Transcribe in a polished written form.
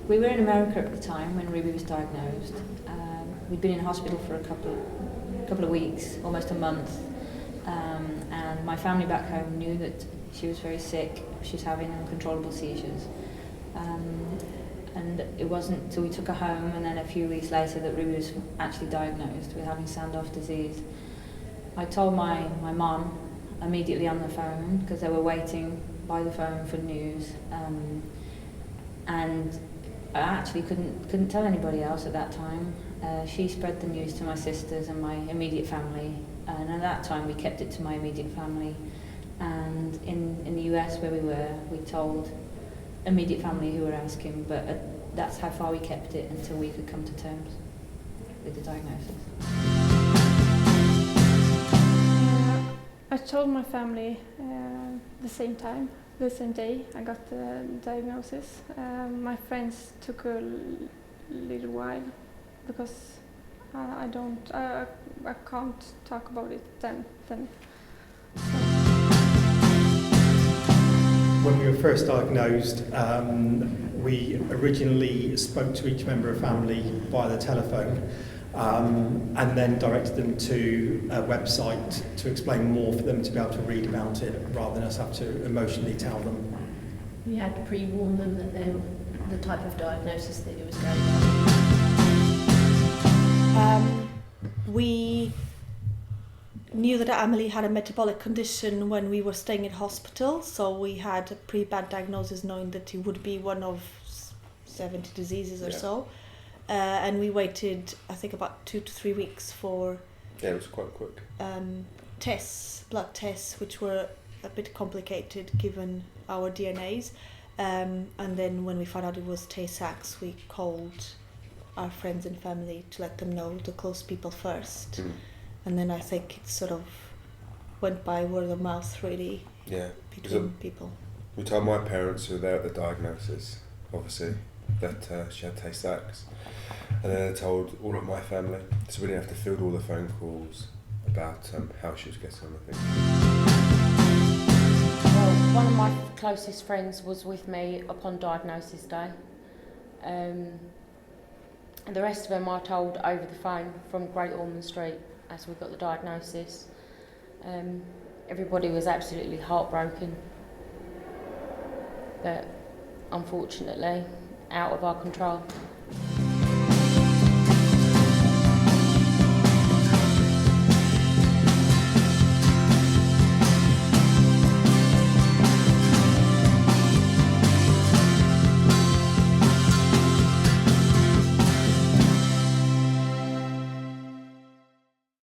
We were in America at the time when Ruby was diagnosed. We'd been in hospital for a couple of weeks, almost a month, and my family back home knew that she was very sick. She was having uncontrollable seizures, and it wasn't until we took her home and then a few weeks later that Ruby was actually diagnosed with having Sandhoff disease. I told my mum immediately on the phone, because they were waiting by the phone for news, and I actually couldn't tell anybody else at that time. She spread the news to my sisters and my immediate family, and at that time we kept it to my immediate family. And in the US where we told immediate family who were asking, but that's how far we kept it until we could come to terms with the diagnosis. I told my family the same time, the same day I got the diagnosis. My friends took a little while because I can't talk about it then. When we were first diagnosed, we originally spoke to each member of family via the telephone, and then directed them to a website to explain more for them to be able to read about it rather than us have to emotionally tell them. We had to pre-warn them that the type of diagnosis that it was going on. We knew that Amelie had a metabolic condition when we were staying in hospital, so we had a pretty bad diagnosis knowing that it would be one of 70 diseases or so. And we waited, I think, about 2 to 3 weeks for... Yeah, it was quite quick. Blood tests, which were a bit complicated given our DNAs. And then when we found out it was Tay-Sachs, we called our friends and family to let them know, the close people first. Mm. And then I think it sort of went by word of mouth, really, between people. We told my parents who were there at the diagnosis, obviously, that she had Tay-Sachs. And then I told all of my family, so we didn't have to field all the phone calls about how she was getting on, I think. Well, one of my closest friends was with me upon diagnosis day. The rest of them I told over the phone from Great Ormond Street as we got the diagnosis. Everybody was absolutely heartbroken, but unfortunately out of our control.